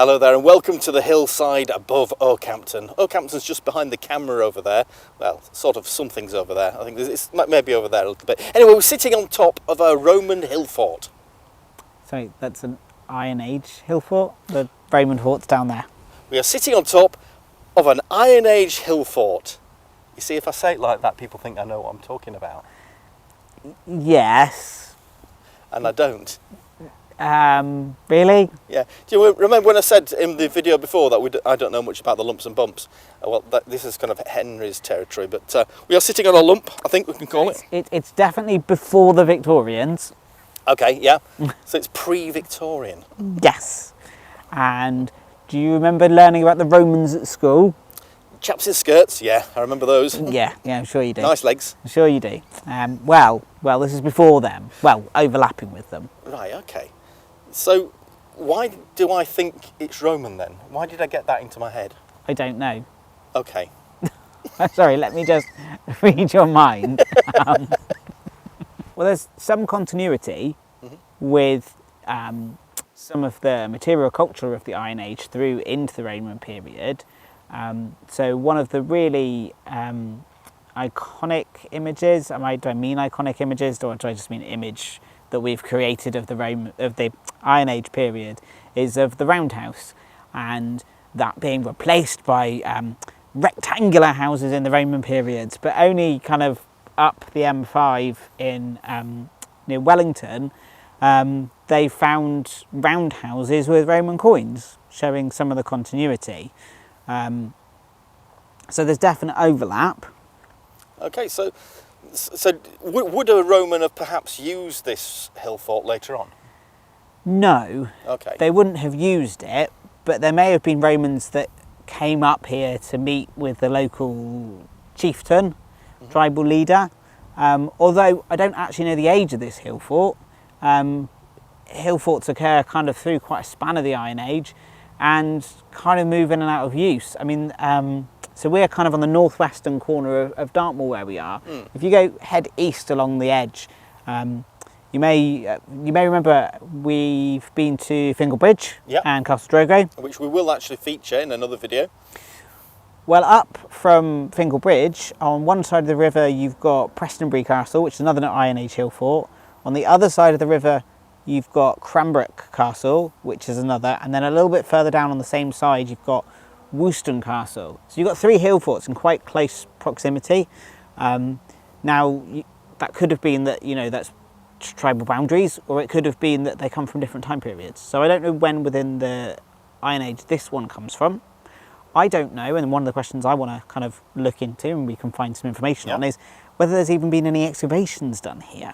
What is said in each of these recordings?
Hello there and welcome to the hillside above Oakhampton. Oakhampton's just behind the camera over there. Well, sort of something's over there. I think it's maybe over there a little bit. Anyway, we're sitting on top of a Roman hill fort. So that's an Iron Age hill fort? The Roman fort's down there. We are sitting on top of an Iron Age hill fort. You see, if I say it like that, people think I know what I'm talking about. Yes. And I don't. Really? Yeah. Do you remember when I said in the video before that I don't know much about the lumps and bumps? Well, this is kind of Henry's territory, but we are sitting on a lump, I think we can call it. It's definitely before the Victorians. Okay, yeah. So it's pre-Victorian. Yes. And do you remember learning about the Romans at school? Chaps in skirts, yeah, I remember those. Yeah, I'm sure you do. Nice legs. I'm sure you do. Well, this is before them. Well, overlapping with them. Right, okay. So why do I think it's Roman then? Why did I get that into my head? I don't know. Okay. Sorry, let me just read your mind. Well, there's some continuity with some of the material culture of the Iron Age through into the Roman period. So one of the really iconic images, do I mean iconic images or do I just mean image that we've created of the Iron Age period is of the roundhouse, and that being replaced by rectangular houses in the Roman periods, but only kind of up the M5 in near Wellington, they found roundhouses with Roman coins, showing some of the continuity. So there's definite overlap. Okay, so would a Roman have perhaps used this hill fort later on? No. Okay. They wouldn't have used it, but there may have been Romans that came up here to meet with the local chieftain, tribal leader. Although I don't actually know the age of this hill fort. Hill forts occur kind of through quite a span of the Iron Age and kind of move in and out of use. I mean, so we're kind of on the northwestern corner of Dartmoor where we are. If you go head east along the edge, you may remember we've been to Fingal Bridge and Castle Drogo, which we will actually feature in another video. Well, up from Fingal Bridge, on one side of the river you've got Prestonbury Castle, which is another Iron Age hill fort. On the other side of the river you've got Cranbrook Castle, which is another, and then a little bit further down on the same side you've got Wooston Castle. So you've got three hill forts in quite close proximity. Now, that could have been that, that's tribal boundaries, or it could have been that they come from different time periods. So I don't know when within the Iron Age this one comes from. I don't know, and one of the questions I want to kind of look into, and we can find some information on, is whether there's even been any excavations done here.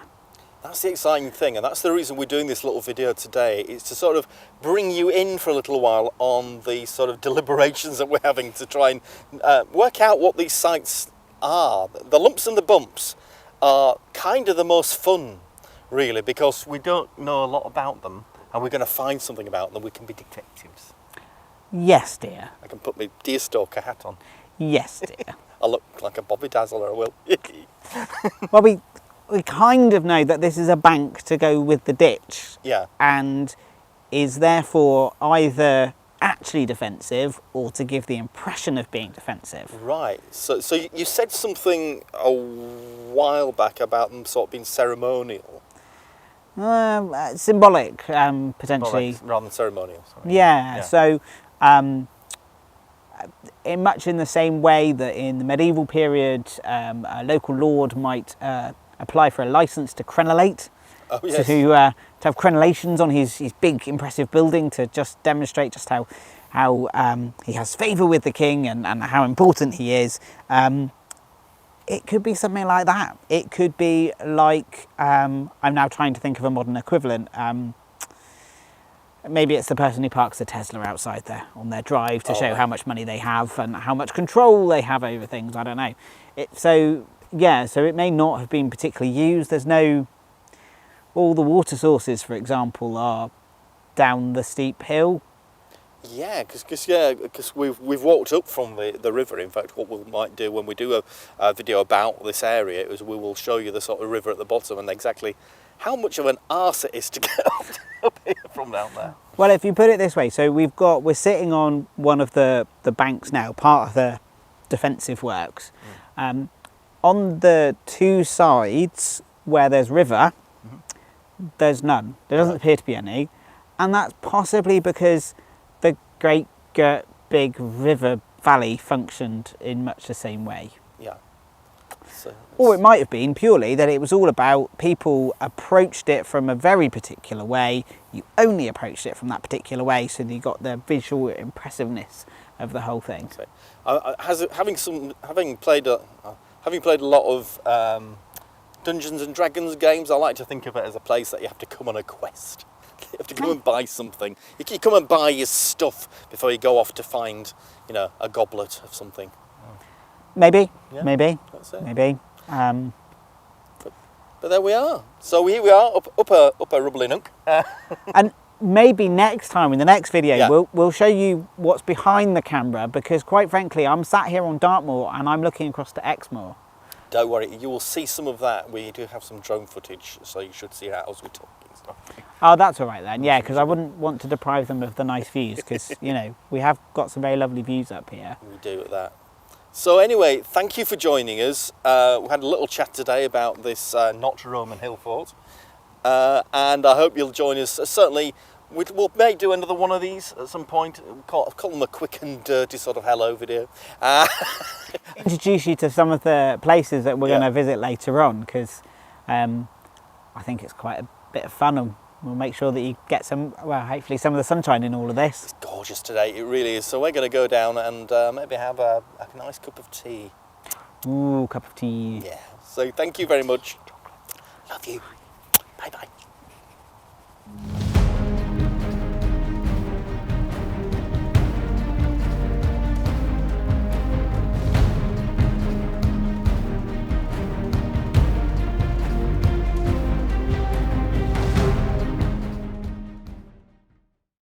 That's the exciting thing, and that's the reason we're doing this little video today, is to sort of bring you in for a little while on the sort of deliberations that we're having to try and work out what these sites are. The lumps and the bumps are kind of the most fun, really, because we don't know a lot about them, and we're going to find something about them. We can be detectives. Yes, dear. I can put my deerstalker hat on. Yes, dear. I look like a Bobby Dazzler, I will. Well, we kind of know that this is a bank to go with the ditch. Yeah. And is therefore either actually defensive or to give the impression of being defensive. Right. So you said something a while back about them sort of being ceremonial. Symbolic, potentially. Rather than ceremonial. Sorry. Yeah. So, in much in the same way that in the medieval period, a local lord might apply for a license to crenellate, to have crenellations on his big impressive building to just demonstrate just how he has favour with the king and how important he is. It could be something like that. It could be like, I'm now trying to think of a modern equivalent. Maybe it's the person who parks the Tesla outside there on their drive to show how much money they have and how much control they have over things. I don't know. So it may not have been particularly used. There's all the water sources, for example, are down the steep hill. Yeah, because we've walked up from the river. In fact, what we might do when we do a video about this area is we will show you the sort of river at the bottom and exactly how much of an arse it is to get up here from down there. Well, if you put it this way, so we're sitting on one of the banks now, part of the defensive works. On the two sides where there's river, there's none. There doesn't appear to be any, and that's possibly because the Great Girt Big River Valley functioned in much the same way. Yeah. So Or it might have been purely that it was all about people approached it from a very particular way. You only approached it from that particular way, so you got the visual impressiveness of the whole thing. Having played a lot of Dungeons and Dragons games, I like to think of it as a place that you have to come on a quest. You have to come and buy something. You come and buy your stuff before you go off to find, a goblet of something. Maybe, Yeah, maybe, that's it. maybe. But there we are. So here we are up a rubbly nook. And maybe next time in the next video Yeah. we'll show you what's behind the camera, because quite frankly I'm sat here on Dartmoor and I'm looking across to Exmoor. Don't worry, you will see some of that. We do have some drone footage, so you should see that as we talk. Oh, that's all right then. Yeah, because I wouldn't want to deprive them of the nice views, because we have got some very lovely views up here. We do at that. So anyway, thank you for joining us. We had a little chat today about this not Roman hill fort, and I hope you'll join us. Certainly, we may do another one of these at some point. Call them a quick and dirty sort of hello video. Introduce you to some of the places that we're Yeah. going to visit later on, because I think it's quite a bit of fun, and we'll make sure that you get hopefully some of the sunshine in all of this. It's gorgeous today, it really is. So we're going to go down and maybe have a nice cup of tea. Ooh, cup of tea. Yeah. So thank you very much. Love you. Bye bye.